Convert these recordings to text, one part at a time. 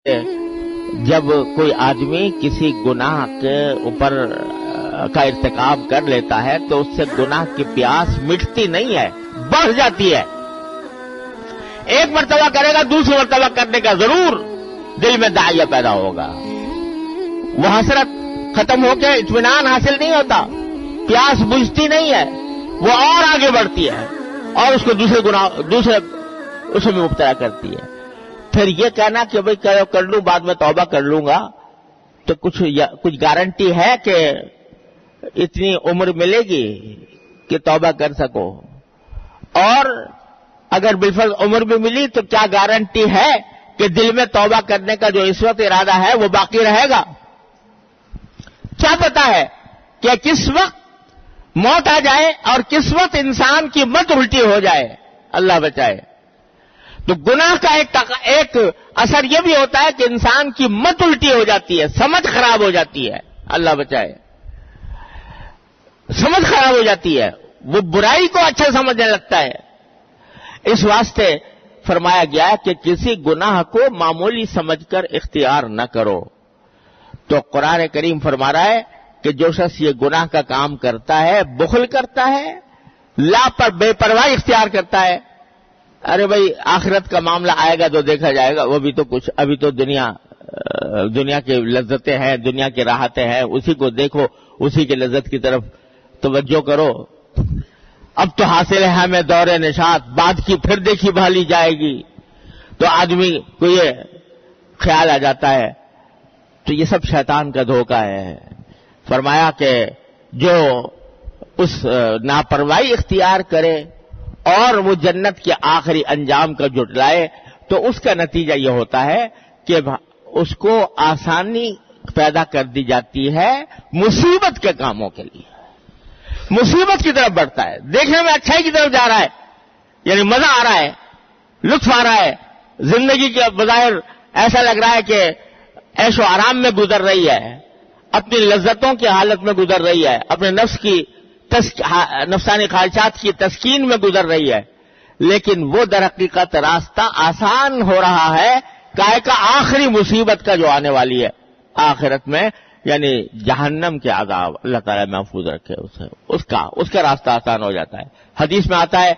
جب کوئی آدمی کسی گناہ کے اوپر کا ارتکاب کر لیتا ہے تو اس سے گناہ کی پیاس مٹتی نہیں ہے، بڑھ جاتی ہے۔ ایک مرتبہ کرے گا، دوسری مرتبہ کرنے کا ضرور دل میں داعیہ پیدا ہوگا، وہ حسرت ختم ہو کے اطمینان حاصل نہیں ہوتا، پیاس بجھتی نہیں ہے، وہ اور آگے بڑھتی ہے اور اس کو دوسرے اس میں مبتلا کرتی ہے۔ پھر یہ کہنا کہ بھئی کر لوں، بعد میں توبہ کر لوں گا، تو کچھ گارنٹی ہے کہ اتنی عمر ملے گی کہ توبہ کر سکو؟ اور اگر بالفرض عمر بھی ملی تو کیا گارنٹی ہے کہ دل میں توبہ کرنے کا جو اس وقت ارادہ ہے وہ باقی رہے گا؟ کیا پتا ہے کہ کس وقت موت آ جائے اور کس وقت انسان کی مت الٹی ہو جائے، اللہ بچائے۔ تو گناہ کا ایک اثر یہ بھی ہوتا ہے کہ انسان کی مت الٹی ہو جاتی ہے، سمجھ خراب ہو جاتی ہے، اللہ بچائے، سمجھ خراب ہو جاتی ہے، وہ برائی کو اچھا سمجھنے لگتا ہے۔ اس واسطے فرمایا گیا کہ کسی گناہ کو معمولی سمجھ کر اختیار نہ کرو۔ تو قرآن کریم فرما رہا ہے کہ جو شخص یہ گناہ کا کام کرتا ہے، بخل کرتا ہے، بے پرواہی اختیار کرتا ہے، ارے بھائی آخرت کا معاملہ آئے گا تو دیکھا جائے گا، وہ بھی تو کچھ، ابھی تو دنیا کی لذتیں ہیں، دنیا کی راحتیں ہیں، اسی کو دیکھو، اسی کی لذت کی طرف توجہ کرو، اب تو حاصل ہے ہمیں دور نشاط، بعد کی پھر دیکھی بھالی جائے گی، تو آدمی کو یہ خیال آ جاتا ہے۔ تو یہ سب شیطان کا دھوکہ ہے۔ فرمایا کہ جو اس ناپرواہی اختیار کرے اور وہ جنت کے آخری انجام کا جٹلائے تو اس کا نتیجہ یہ ہوتا ہے کہ اس کو آسانی پیدا کر دی جاتی ہے مصیبت کے کاموں کے لیے، مصیبت کی طرف بڑھتا ہے، دیکھنے میں اچھائی کی طرف جا رہا ہے، یعنی مزہ آ رہا ہے، لطف آ رہا ہے، زندگی کے بظاہر ایسا لگ رہا ہے کہ عیش و آرام میں گزر رہی ہے، اپنی لذتوں کی حالت میں گزر رہی ہے، اپنے نفسانی خواہشات کی تسکین میں گزر رہی ہے، لیکن وہ در حقیقت راستہ آسان ہو رہا ہے کائے کا آخری مصیبت کا جو آنے والی ہے آخرت میں، یعنی جہنم کے عذاب، اللہ تعالیٰ محفوظ رکھے اس کا راستہ آسان ہو جاتا ہے۔ حدیث میں آتا ہے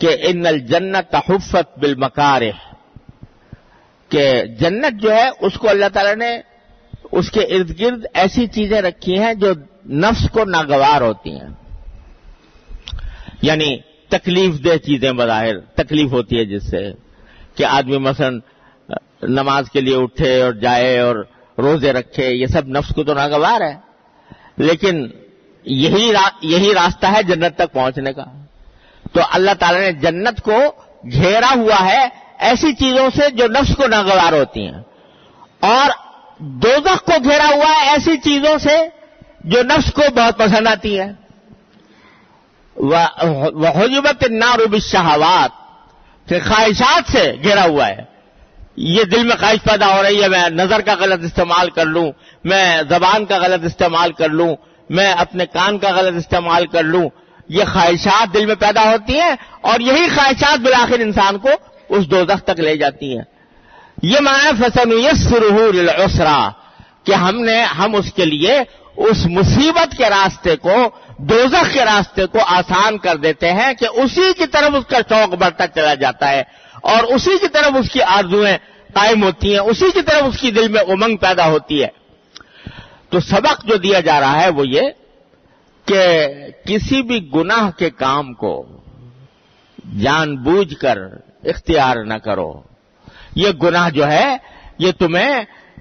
کہ ان الجنت حفت بالمکارہ، کہ جنت جو ہے اس کو اللہ تعالیٰ نے اس کے ارد گرد ایسی چیزیں رکھی ہیں جو نفس کو ناگوار ہوتی ہیں، یعنی تکلیف دہ چیزیں، بظاہر تکلیف ہوتی ہے جس سے کہ آدمی مثلا نماز کے لیے اٹھے اور جائے اور روزے رکھے، یہ سب نفس کو تو ناگوار ہے، لیکن یہی راستہ ہے جنت تک پہنچنے کا۔ تو اللہ تعالیٰ نے جنت کو گھیرا ہوا ہے ایسی چیزوں سے جو نفس کو ناگوار ہوتی ہیں، اور دوزخ کو گھیرا ہوا ہے ایسی چیزوں سے جو نفس کو بہت پسند آتی ہیں۔ وحجبت النار بالشہوات، کہ خواہشات سے گھیرا ہوا ہے، یہ دل میں خواہش پیدا ہو رہی ہے میں نظر کا غلط استعمال کر لوں، میں زبان کا غلط استعمال کر لوں، میں اپنے کان کا غلط استعمال کر لوں، یہ خواہشات دل میں پیدا ہوتی ہیں اور یہی خواہشات بالآخر انسان کو اس دوزخ تک لے جاتی ہیں۔ یہ معنی فَسَنُيَسِّرُهُ لِلْعُسْرَىٰ، کہ ہم اس کے لیے اس مصیبت کے راستے کو، دوزخ کے راستے کو آسان کر دیتے ہیں کہ اسی کی طرف اس کا شوق بڑھتا چلا جاتا ہے اور اسی کی طرف اس کی آرزویں قائم ہوتی ہیں، اسی کی طرف اس کی دل میں امنگ پیدا ہوتی ہے۔ تو سبق جو دیا جا رہا ہے وہ یہ کہ کسی بھی گناہ کے کام کو جان بوجھ کر اختیار نہ کرو، یہ گناہ جو ہے یہ تمہیں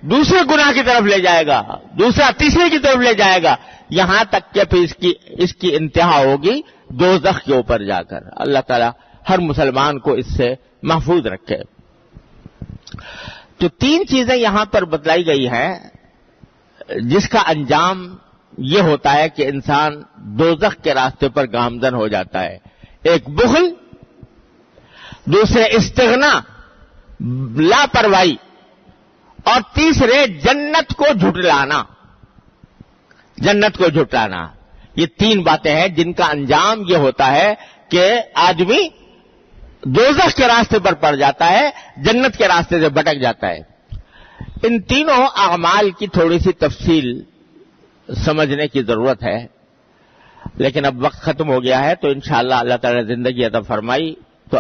دوسرے گناہ کی طرف لے جائے گا، دوسرا تیسرے کی طرف لے جائے گا، یہاں تک کہ پھر اس کی انتہا ہوگی دوزخ کے اوپر جا کر۔ اللہ تعالیٰ ہر مسلمان کو اس سے محفوظ رکھے۔ تو تین چیزیں یہاں پر بتلائی گئی ہیں جس کا انجام یہ ہوتا ہے کہ انسان دوزخ کے راستے پر گامزن ہو جاتا ہے۔ ایک بخل، دوسرے استغنا، لاپرواہی، اور تیسرے جنت کو جھٹلانا۔ جنت کو جھٹلانا، یہ تین باتیں ہیں جن کا انجام یہ ہوتا ہے کہ آدمی دوزخ کے راستے پر پڑ جاتا ہے، جنت کے راستے سے بھٹک جاتا ہے۔ ان تینوں اعمال کی تھوڑی سی تفصیل سمجھنے کی ضرورت ہے، لیکن اب وقت ختم ہو گیا ہے، تو انشاءاللہ اللہ تعالی نے زندگی عطا فرمائی تو